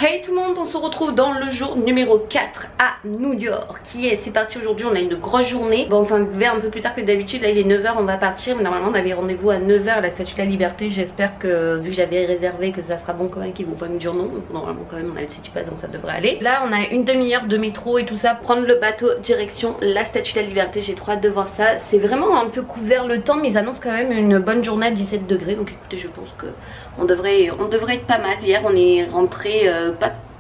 Hey tout le monde, on se retrouve dans le jour numéro 4 à New York. C'est parti aujourd'hui, on a une grosse journée. Bon, on s'en va un peu plus tard que d'habitude, là il est 9h, on va partir. Mais normalement on avait rendez-vous à 9h à la Statue de la Liberté. J'espère que, vu que j'avais réservé, que ça sera bon quand même, qu'ils vont pas me dire non. Donc normalement quand même on a le City Pass, donc ça devrait aller. Là on a une demi-heure de métro et tout ça. Prendre le bateau direction la Statue de la Liberté, j'ai trop hâte de voir ça. C'est vraiment un peu couvert le temps, mais ils annoncent quand même une bonne journée à 17 degrés. Donc écoutez, je pense que on devrait être pas mal. Hier on est rentré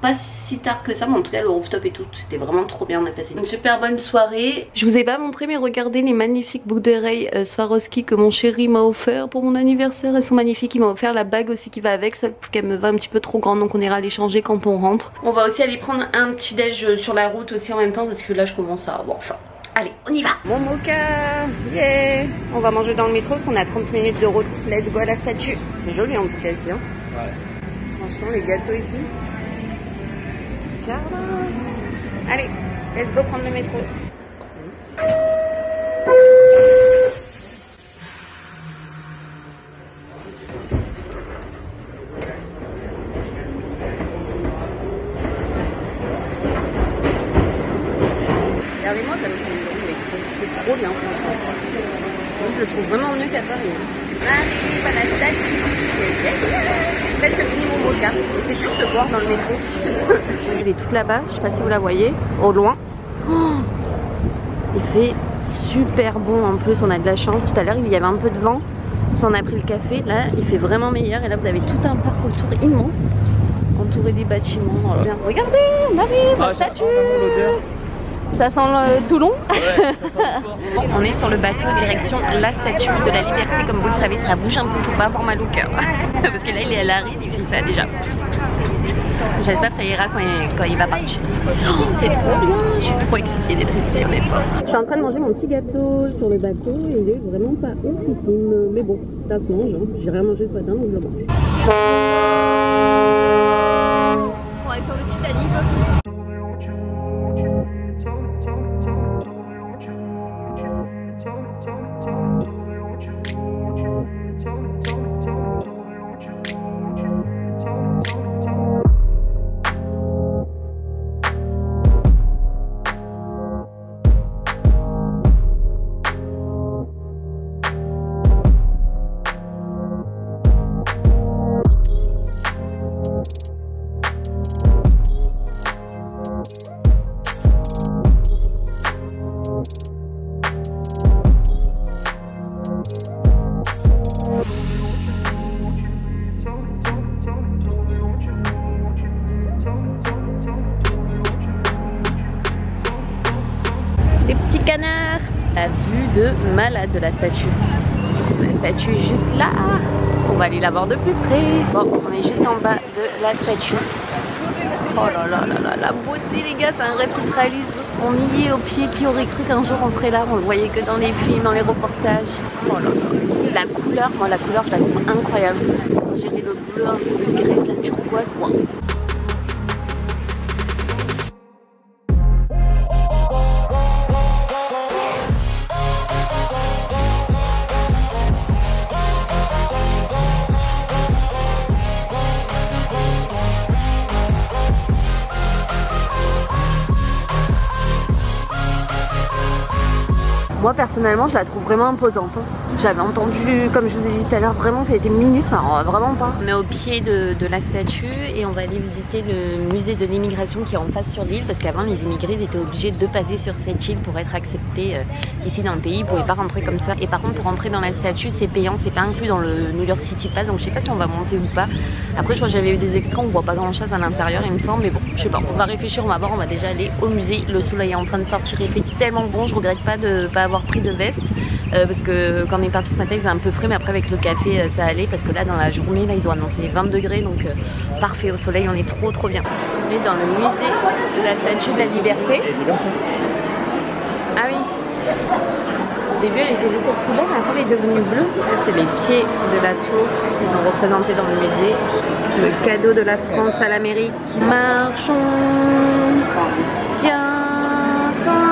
pas si tard que ça, mais en tout cas le rooftop et tout, c'était vraiment trop bien. On a passé une super bonne soirée. Je vous ai pas montré, mais regardez les magnifiques boucles d'oreilles Swarovski que mon chéri m'a offert pour mon anniversaire. Elles sont magnifiques. Il m'a offert la bague aussi qui va avec, celle qu'elle me va un petit peu trop grande, donc on ira les changer quand on rentre. On va aussi aller prendre un petit déj sur la route aussi en même temps, parce que là je commence à avoir faim. Allez, on y va. Mon mocha, yeah. On va manger dans le métro parce qu'on a 30 minutes de route. Let's go à la statue. C'est joli en tout cas ici, hein. Ouais. Franchement, les gâteaux ici. Allez, let's go prendre le métro. Regardez-moi comme c'est le métro, c'est trop bien franchement. Moi je le trouve vraiment mieux qu'à Paris. Allez, à la statue. Presque fini mon mocha. C'est dur de boire dans le métro. Elle est toute là-bas, je sais pas si vous la voyez, au loin. Oh, il fait super bon en plus, on a de la chance. Tout à l'heure il y avait un peu de vent, on a pris le café, là il fait vraiment meilleur. Et là vous avez tout un parc autour immense, entouré des bâtiments. Alors, bien. Regardez, on arrive, la statue. Ça sent Toulon. Ouais, ça sent on est sur le bateau direction la Statue de la Liberté. Comme vous le savez, ça bouge un peu, faut pas avoir mal au cœur. Parce que là elle arrive, il fait ça déjà. J'espère que ça ira quand il va partir. Oh, c'est trop bien, je suis trop excitée d'être ici honnêtement. Je suis en train de manger mon petit gâteau sur le bateau et il est vraiment pas oufissime. Mais bon, ça se mange, hein. J'ai rien mangé ce matin donc je le mange. On va aller sur le Titanic. Des petits canards. La vue de malade de la statue. La statue est juste là. On va aller la voir de plus près. Bon, on est juste en bas de la statue. Oh là là là là, la beauté les gars, c'est un rêve qui se réalise. On y est au pied, qui aurait cru qu'un jour on serait là. On le voyait que dans les films, dans les reportages. Oh là là. La couleur, moi la couleur je la trouve incroyable. J'irai le bleu, un peu de graisse, la turquoise. Wow. Moi personnellement je la trouve vraiment imposante. J'avais entendu, comme je vous ai dit tout à l'heure, vraiment qu'elle était minuscule, alors vraiment pas. On est au pied de la statue et on va aller visiter le musée de l'immigration qui est en face sur l'île, parce qu'avant les immigrés étaient obligés de passer sur cette île pour être acceptés ici dans le pays. Ils pouvaient pas rentrer comme ça. Et par contre pour rentrer dans la statue c'est payant, c'est pas inclus dans le New York City Pass, donc je sais pas si on va monter ou pas. Après je crois que j'avais eu des extraits, on voit pas grand chose à l'intérieur il me semble, mais bon je sais pas, on va réfléchir, on va voir, on va déjà aller au musée. Le soleil est en train de sortir, il fait tellement bon, je regrette pas de pas avoir pris de veste. Parce que quand on est parti ce matin il faisait un peu frais, mais après avec le café ça allait, parce que là dans la journée là ils ont annoncé 20 degrés, donc parfait, au soleil on est trop bien. On est dans le musée de la Statue de la Liberté. Ah oui, au début elle était de cette couleur, après elle est devenue bleue. Là c'est les pieds de la tour qu'ils ont représentés dans le musée. Le cadeau de la France à l'Amérique. Marchons bien simple.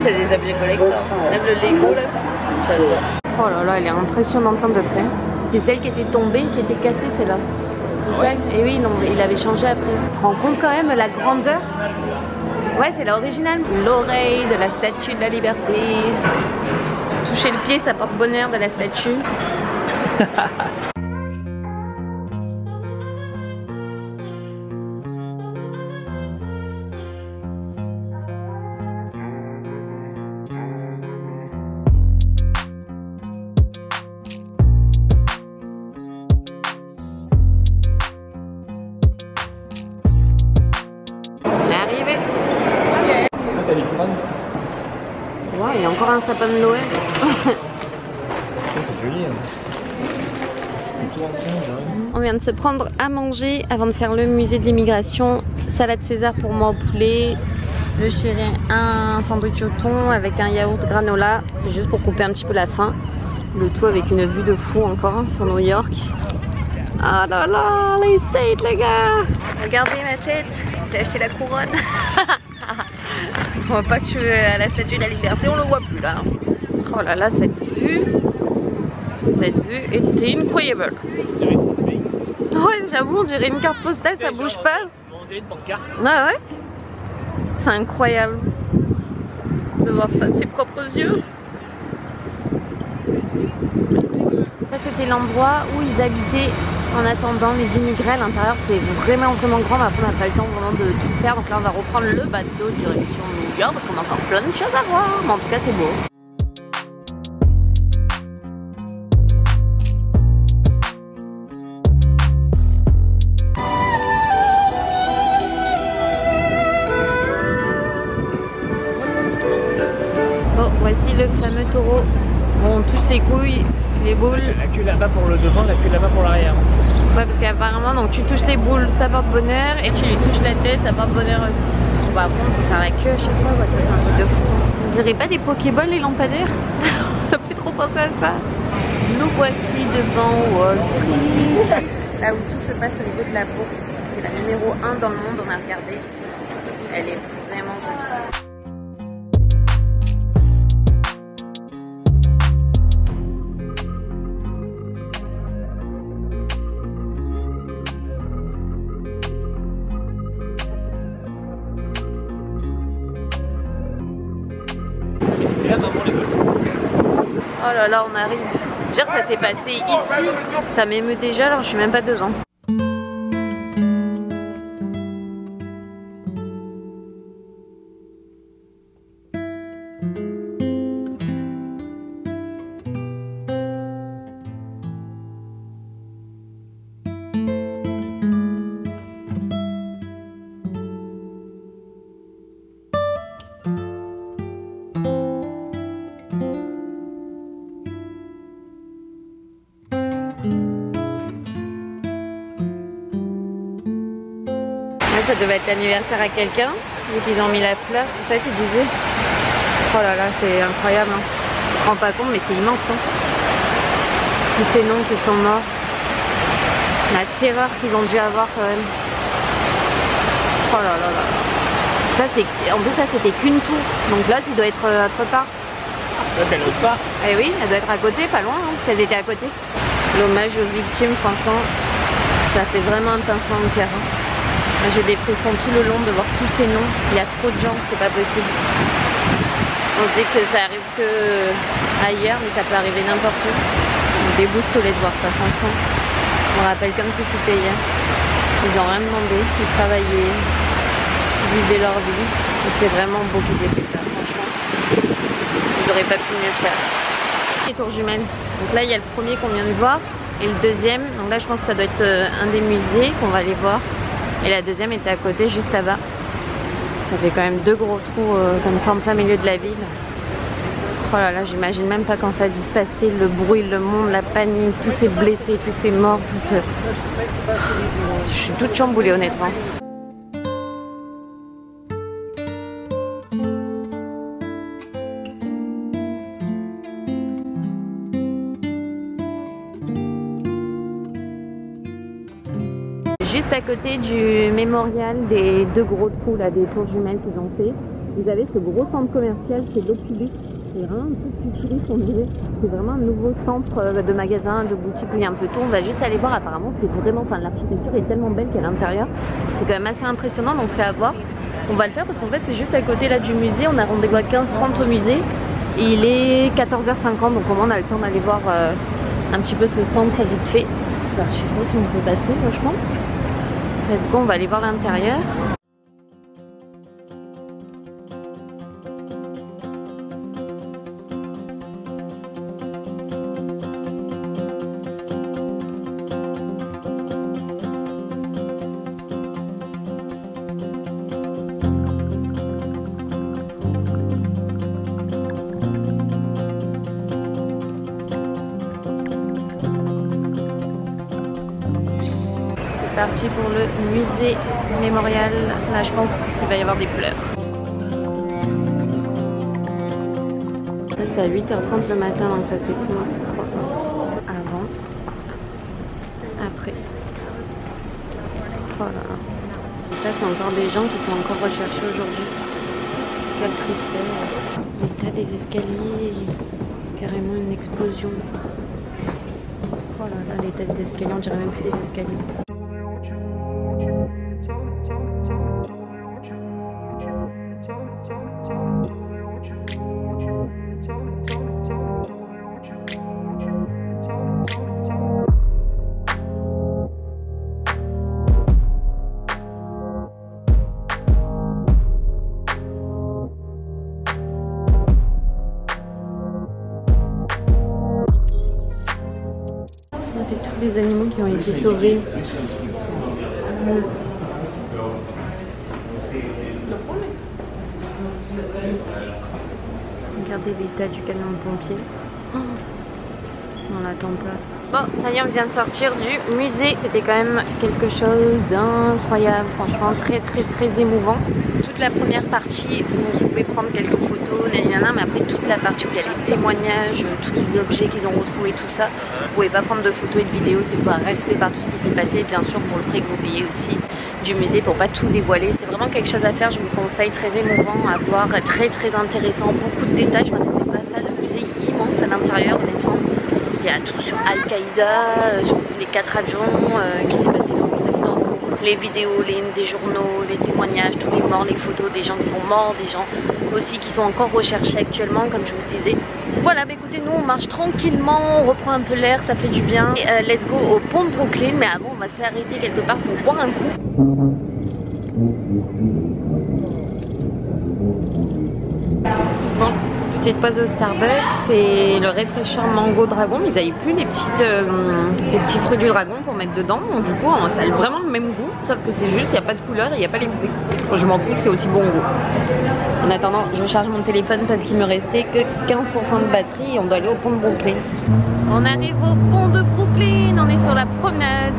C'est des objets collector. Même le Lego là, j'adore. Oh là là, elle est impressionnante de près. C'est celle qui était tombée, qui était cassée, celle-là. C'est ça. Et oui, non, il avait changé après. Tu te rends compte quand même la grandeur? Ouais, c'est l'original. L'oreille de la statue de la liberté. Toucher le pied, ça porte bonheur de la statue. Ouais, il y a encore un sapin de Noël. C'est joli. C'est tout ancien. On vient de se prendre à manger avant de faire le musée de l'immigration. Salade César pour moi au poulet. Le chéri, un sandwich au thon avec un yaourt granola. C'est juste pour couper un petit peu la faim. Le tout avec une vue de fou encore sur New York. Ah là là, les States les gars. Regardez ma tête, j'ai acheté la couronne. On voit pas que je suis à la Statue de la Liberté, on le voit plus là. Oh là là, cette vue était incroyable. Ouais, j'avoue, on dirait une carte postale, ça bouge pas. On dirait une pancarte. Ah ouais. C'est incroyable de voir ça de ses propres yeux. Ça, c'était l'endroit où ils habitaient en attendant les immigrés. À l'intérieur, c'est vraiment grand, mais après on n'a pas eu le temps vraiment de tout faire. Donc là, on va reprendre le bateau direction New York parce qu'on a encore plein de choses à voir. Mais en tout cas, c'est beau. Bon, voici le fameux taureau. Bon, on touche les couilles, les boules. La queue là-bas pour le devant, la queue là-bas pour l'arrière. Ouais, parce qu'apparemment, donc tu touches les boules, ça porte bonheur, et tu lui touches la tête, ça porte bonheur aussi. Bon, bah après, il faut faire la queue à chaque fois, ouais, ça c'est un truc de fou. On dirait pas des Pokéballs les lampadaires. Ça me fait trop penser à ça. Nous voici devant Wall Street, là où tout se passe au niveau de la bourse. C'est la numéro 1 dans le monde, on a regardé. Elle est vraiment jolie. Oh là là, on arrive. Dire que ça s'est passé ici, ça m'émeut déjà alors je suis même pas devant. Ça devait être l'anniversaire à quelqu'un, vu qu'ils ont mis la fleur, c'est ça qu'ils disaient. Oh là là, c'est incroyable, hein. Je me rends pas compte, mais c'est immense, hein. Tous ces noms qui sont morts. La terreur qu'ils ont dû avoir quand même. Oh là là là. Ça, en plus, ça c'était qu'une tour. Donc là, tu dois être autre part. Là, t'es l'autre part. Eh oui, elle doit être à côté, pas loin, hein, parce qu'elles étaient à côté. L'hommage aux victimes, franchement, ça fait vraiment un pincement de cœur, hein. J'ai des frissons tout le long de voir tous ces noms. Il y a trop de gens, c'est pas possible. On dit que ça arrive que ailleurs, mais ça peut arriver n'importe où. On est déboussolé de voir ça, franchement. On me rappelle comme si c'était hier. Ils n'ont rien demandé, ils travaillaient, ils vivaient leur vie. Et c'est vraiment beau qu'ils aient fait ça, franchement. Ils n'auraient pas pu mieux faire. Les tours jumelles. Donc là, il y a le premier qu'on vient de voir et le deuxième. Donc là, je pense que ça doit être un des musées qu'on va aller voir. Et la deuxième était à côté, juste là-bas. Ça fait quand même deux gros trous comme ça en plein milieu de la ville. Oh là là, j'imagine même pas quand ça a dû se passer, le bruit, le monde, la panique, tous ces blessés, tous ces morts, tout ce... Je suis toute chamboulée honnêtement. Juste à côté du mémorial des deux gros trous là, des tours jumelles qu'ils ont fait, vous avez ce gros centre commercial, c'est l'Oculus. C'est vraiment un truc futuriste, on dirait. C'est vraiment un nouveau centre de magasin, de boutique où il y a un peu tout. On va juste aller voir. Apparemment, c'est vraiment. Enfin, l'architecture est tellement belle qu'à l'intérieur, c'est quand même assez impressionnant. Donc, c'est à voir. On va le faire parce qu'en fait, c'est juste à côté là du musée. On a rendez-vous à 15h30 au musée. Et il est 14h50. Donc, au moins, on a le temps d'aller voir un petit peu ce centre vite fait. Alors, je sais pas si on peut passer, moi, je pense. Let's go, on va aller voir l'intérieur. Parti pour le musée mémorial. Là, je pense qu'il va y avoir des pleurs. Ça, c'est à 8h30 le matin, donc ça c'est cool. Avant. Après. Voilà. Et ça, c'est encore des gens qui sont encore recherchés aujourd'hui. Quelle tristesse. L'état des escaliers. Carrément une explosion. Oh là là, l'état des escaliers, on dirait même plus des escaliers. C'est tous les animaux qui ont été sauvés. Regardez l'état du camion de pompiers. Dans l'attentat. Bon, ça y est, on vient de sortir du musée. C'était quand même quelque chose d'incroyable. Franchement, très émouvant. Toute la première partie, vous pouvez prendre quelques photos, mais après toute la partie où il y a les témoignages, tous les objets qu'ils ont retrouvés, tout ça, vous pouvez pas prendre de photos et de vidéos. C'est par respect par tout ce qui s'est passé. Et bien sûr, pour le prix que vous payez aussi du musée, pour pas tout dévoiler. C'était vraiment quelque chose à faire. Je vous conseille, très émouvant à voir, très intéressant. Beaucoup de détails. Je m'attendais pas à ça. Le musée est immense à l'intérieur, honnêtement. Il y a tout sur Al-Qaïda, sur les 4 avions qui s'est passé le 11 septembre, les vidéos, des journaux, les témoignages, tous les morts, les photos des gens qui sont morts, des gens aussi qui sont encore recherchés actuellement, comme je vous disais. Voilà, bah écoutez, nous on marche tranquillement, on reprend un peu l'air, ça fait du bien. Et, let's go au pont de Brooklyn, mais avant on va s'arrêter quelque part pour boire un coup. Bon. Petite pause au Starbucks, c'est le réfléchisseur mango dragon, mais ils n'avaient plus les petits fruits du dragon pour mettre dedans, donc du coup ça a vraiment le même goût, sauf que c'est juste, il n'y a pas de couleur et il n'y a pas les fruits. Je m'en fous, c'est aussi bon goût. En attendant, je charge mon téléphone parce qu'il me restait que 15% de batterie et on doit aller au pont de Brooklyn. On arrive au pont de Brooklyn, on est sur la promenade.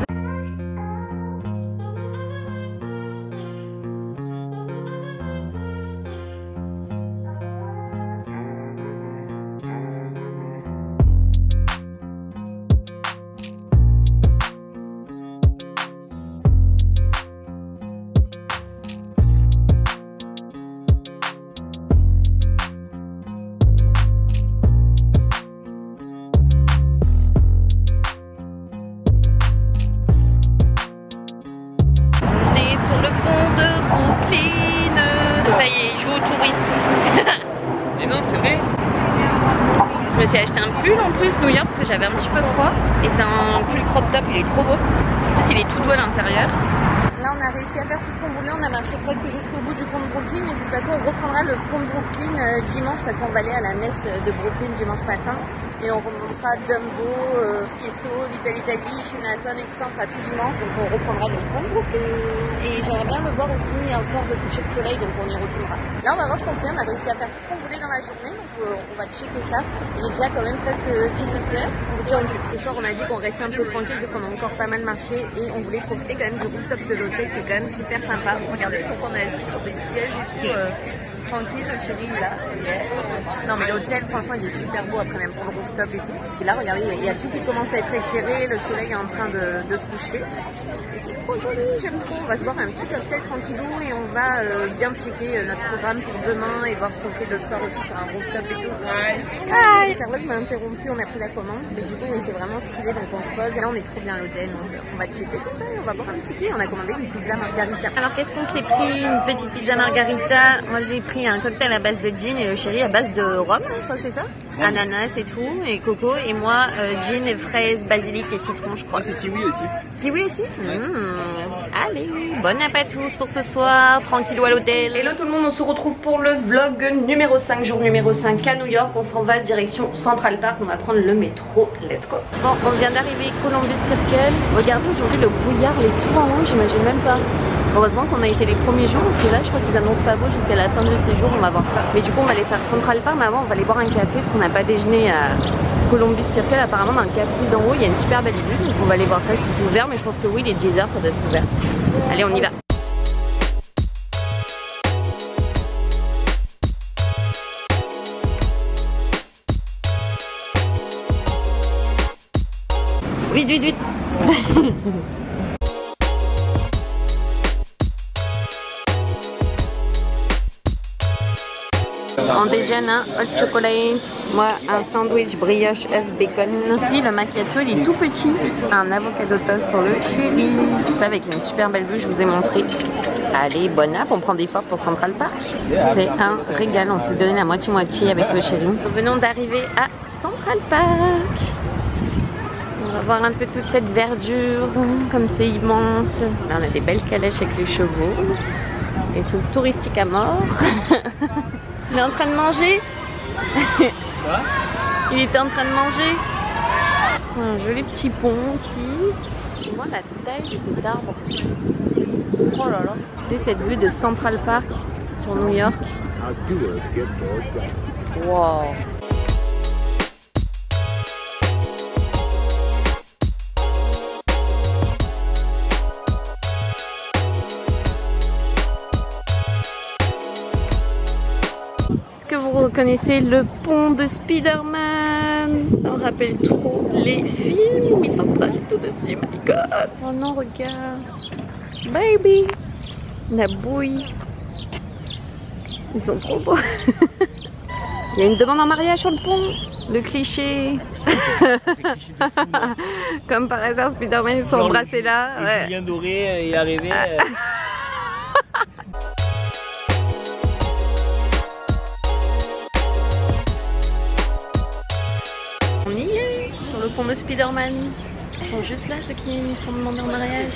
Ça y est, il joue aux touristes. Mais non, c'est vrai. Je me suis acheté un pull en plus New York parce que j'avais un petit peu froid. Et c'est un pull crop top, il est trop beau. En plus il est tout doux à l'intérieur. Là on a réussi à faire tout ce qu'on voulait, on a marché presque jusqu'au bout du pont de Brooklyn. Et de toute façon on reprendra le pont de Brooklyn dimanche parce qu'on va aller à la messe de Brooklyn dimanche matin. Et on remontera Dumbo, Fieso, Little Italy, Chinatown et tout ça, on fera tout dimanche. Donc on reprendra le pont de Brooklyn. Et j'aimerais bien le voir aussi un soir de coucher de soleil, donc on y retournera. Là on va voir ce qu'on fait, on a réussi à faire tout ce qu'on voulait dans la journée, donc on va checker ça. Il est déjà quand même presque 18h. Ce soir on a dit qu'on restait un peu tranquille parce qu'on a encore pas mal marché et on voulait profiter quand même du rooftop de l'hôtel qui est quand même super sympa. Regardez sur qu'on a assis sur des sièges et tout. tranquille, le chéri il est là. Non mais l'hôtel franchement il est super beau après même pour le rooftop et tout. Et là regardez, il y a tout qui commence à être éclairé, le soleil est en train de se coucher. C'est trop joli, j'aime trop. On va se boire un petit cocktail tranquillou et on va bien checker notre programme pour demain et voir ce qu'on fait le soir aussi sur un rooftop et tout. Ah, le serveuse m'a interrompu, on a pris la commande. Et du coup, mais c'est vraiment stylé, donc on se pose. Et là, on est trop bien à l'hôtel. On va checker tout ça et on va boire un petit peu. On a commandé une pizza margarita. Alors, qu'est-ce qu'on s'est pris? Une petite pizza margarita. Moi, j'ai pris un cocktail à base de gin et le chéri à base de rhum. Toi, c'est ça? Ananas et tout, et coco. Et moi, gin et fraises, basilic et citron, je crois. C'est kiwi aussi. Kiwi aussi? Allez, bon appétit pour ce soir, tranquillou à l'hôtel. Hello tout le monde, on se retrouve pour le vlog numéro 5, jour numéro 5 à New York. On s'en va direction Central Park, on va prendre le métro, let's go. Bon, on vient d'arriver Columbus Circle. Regardez aujourd'hui le brouillard, les tours en haut, j'imagine même pas. Heureusement qu'on a été les premiers jours, parce que là je crois qu'ils annoncent pas beau jusqu'à la fin de séjour, on va voir ça. Mais du coup on va aller faire Central Park, mais avant on va aller boire un café parce qu'on n'a pas déjeuné à Columbus Circle. Apparemment dans le café d'en haut il y a une super belle vue, donc on va aller voir ça si c'est ouvert, mais je pense que oui, les 10 heures ça doit être ouvert. Allez, on y va. Vite, vite, vite. On déjeune un hot chocolate, moi un sandwich brioche œuf bacon. Ici le macchiato il est tout petit, un avocado toast pour le chéri. Tout ça avec une super belle vue, je vous ai montré. Allez, bonne app, on prend des forces pour Central Park. C'est un régal, on s'est donné la moitié-moitié avec le chéri. Nous venons d'arriver à Central Park. On va voir un peu toute cette verdure, comme c'est immense. Là on a des belles calèches avec les chevaux. Des trucs touristiques à mort. Il est en train de manger. Quoi? Il était en train de manger. Un joli petit pont aussi. Et moi la taille de cet arbre. Oh là là. C'est cette vue de Central Park sur New York. Wow. Vous reconnaissez le pont de Spider-Man. On rappelle trop les films où ils sont passés tout dessus. My God. Oh non, regarde. Baby. La bouille. Ils sont trop beaux. Il y a une demande en mariage sur le pont. Le cliché. Comme par hasard, Spider-Man, ils sont embrassés là. Le Julien Doré est arrivé. On y est, sur le pont de Spider-Man. Ils sont juste là, ceux qui sont demandés en mariage.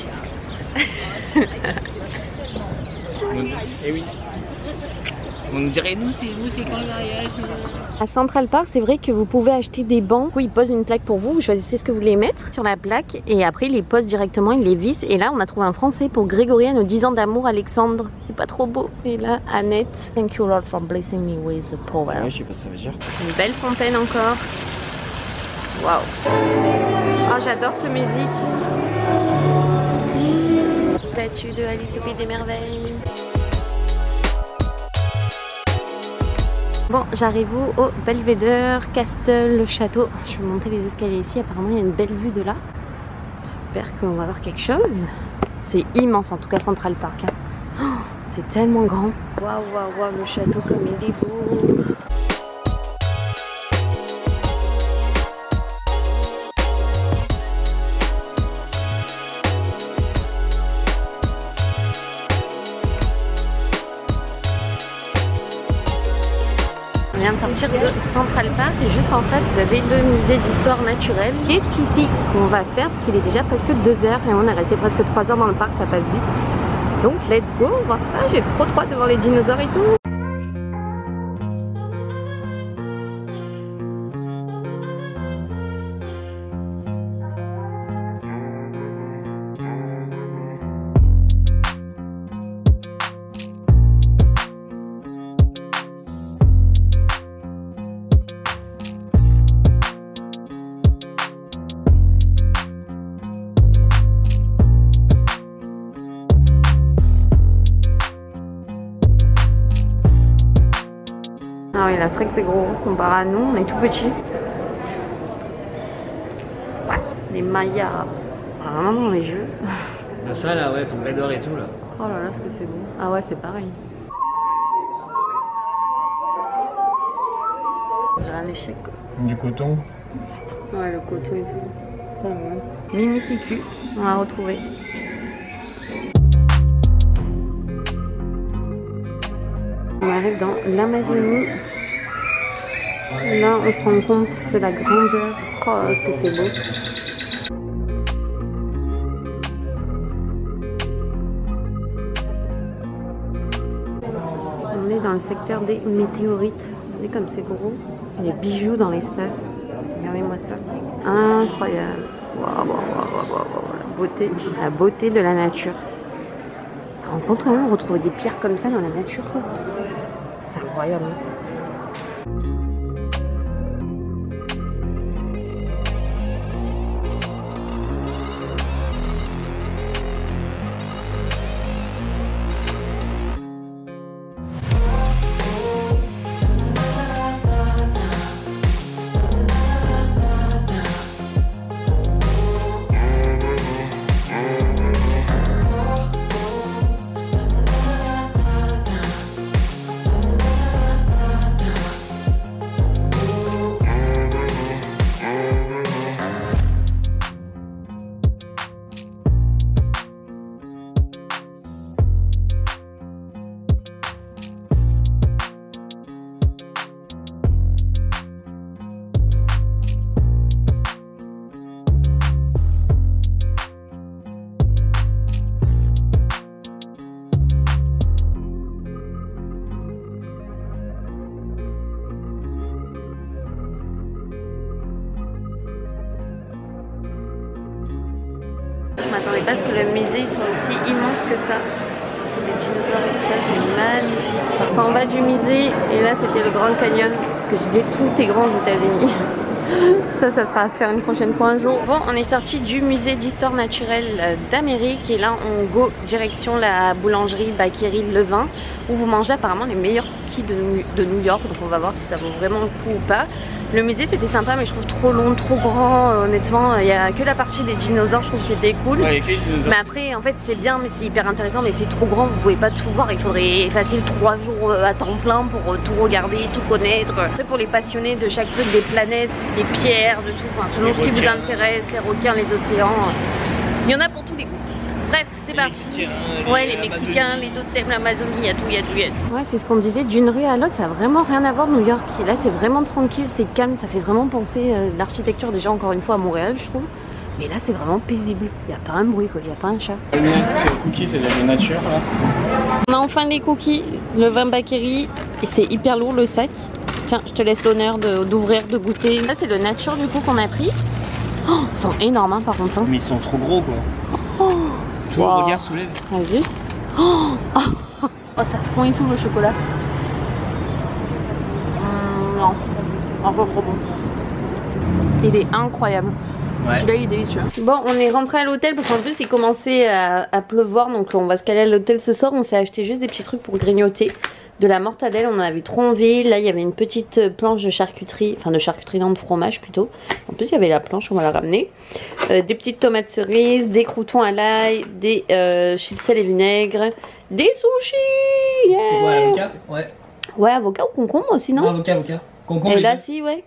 Eh oui. On dirait nous c'est quand le mariage. À Central Park, c'est vrai que vous pouvez acheter des bancs où ils posent une plaque pour vous. Vous choisissez ce que vous voulez mettre sur la plaque et après ils les posent directement, ils les vissent. Et là, on a trouvé un français pour Grégory à nos 10 ans d'amour, Alexandre. C'est pas trop beau. Et là, Annette. Thank you Lord for blessing me with the power. Ouais, je sais pas ce que ça veut dire. Une belle fontaine encore. Waouh. Oh, j'adore cette musique. Statue de Alice au Pays des Merveilles. Bon, j'arrive au Belvedere Castle, le château. Je vais monter les escaliers ici. Apparemment, il y a une belle vue de là. J'espère qu'on va voir quelque chose. C'est immense, en tout cas Central Park. Oh, c'est tellement grand. Waouh, waouh, waouh, le château comme il est beau. On vient de sortir de Central Park et juste en face vous avez le musée d'histoire naturelle qui est ici qu'on va faire parce qu'il est déjà presque 2 heures et on est resté presque 3 heures dans le parc, ça passe vite. Donc let's go voir ça, j'ai trop hâte de voir les dinosaures et tout. Ah oui, l'Afrique c'est gros. Comparé à nous, on est tout petit. Ouais, les Mayas. Vraiment dans les jeux. Ça là, ouais, ton d'or et tout là. Oh là là, ce que c'est beau. Ah ouais, c'est pareil. J'ai un échec quoi. Du coton. Ouais, le coton et tout. Ouais. Mimi Siku, on l'a retrouvé. On arrive dans l'Amazonie. Là, on se rend compte de la grandeur. Oh, ce que c'est beau. On est dans le secteur des météorites. Regardez comme c'est gros. Les bijoux dans l'espace. Regardez-moi ça. Incroyable. Waouh, waouh, waouh, waouh, la beauté de la nature. Tu te rends compte quand même, on retrouve des pierres comme ça dans la nature. C'est incroyable. Je m'attendais pas à ce que le musée soit aussi immense que ça. Les dinosaures et tout ça, c'est magnifique. C'est en bas du musée et là c'était le Grand Canyon. Parce que je disais tout est grand aux États-Unis. Ça sera à faire une prochaine fois un jour. Bon, on est sorti du musée d'histoire naturelle d'Amérique et là on go direction la boulangerie Bakery Levain où vous mangez apparemment les meilleurs cookies de New York. Donc on va voir si ça vaut vraiment le coup ou pas. Le musée c'était sympa mais je trouve trop long, trop grand. Honnêtement, il n'y a que la partie des dinosaures, je trouve qui était cool. Ouais, mais après en fait c'est bien mais c'est hyper intéressant mais c'est trop grand, vous pouvez pas tout voir. Il faudrait facile 3 jours à temps plein pour tout regarder, tout connaître. Après pour les passionnés de chaque truc, des planètes, des pierres, de tout, enfin selon ce qui vous intéresse, les requins, les océans. Il y en a pour tous les goûts. Bref, c'est parti. Ouais, les Mexicains, les totems, l'Amazonie, il y a tout, il y a tout, il y a tout. Ouais, c'est ce qu'on disait, d'une rue à l'autre, ça a vraiment rien à voir New York. Et là, c'est vraiment tranquille, c'est calme, ça fait vraiment penser l'architecture déjà encore une fois à Montréal, je trouve. Mais là, c'est vraiment paisible. Il n'y a pas un bruit, quoi. Il n'y a pas un chat. C'est le cookie, c'est de la nature là. On a enfin les cookies, le vin Bakery. Et c'est hyper lourd le sac. Tiens, je te laisse l'honneur d'ouvrir, de goûter. Ça, c'est le nature du coup qu'on a pris. Oh, ils sont énormes hein, par contre. Hein. Mais ils sont trop gros quoi. Oh. Toi, wow. Regarde, soulève. Vas-y. Oh. Oh, ça fond et tout le chocolat. Non, encore trop bon. Il est incroyable. Ouais. Celui-là il est délicieux. Bon, on est rentré à l'hôtel parce qu'en plus il commençait à pleuvoir. Donc on va se caler à l'hôtel ce soir. On s'est acheté juste des petits trucs pour grignoter. De la mortadelle, on en avait trop envie. Là il y avait une petite planche de charcuterie. Enfin de charcuterie, non, de fromage plutôt. En plus il y avait la planche, on va la ramener. Des petites tomates cerises, des croûtons à l'ail, des chips sel et vinaigre, des sushis. Yeah. C'est quoi, l'avocat? Ouais. Ouais, avocat ou concombre aussi, non? Avocat. Concombre. Et là si, ouais.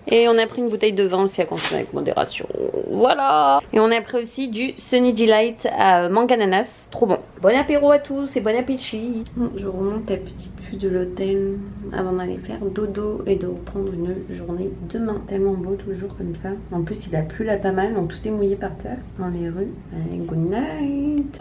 Et on a pris une bouteille de vin aussi à consommer avec modération. Voilà. Et on a pris aussi du Sunny Delight à mangue ananas. Trop bon. Bon apéro à tous et bon appétit. Je remonte la petite vue de l'hôtel avant d'aller faire dodo et de reprendre une journée demain. Tellement beau toujours comme ça. En plus il a plu là pas mal donc tout est mouillé par terre dans les rues. Allez, good night.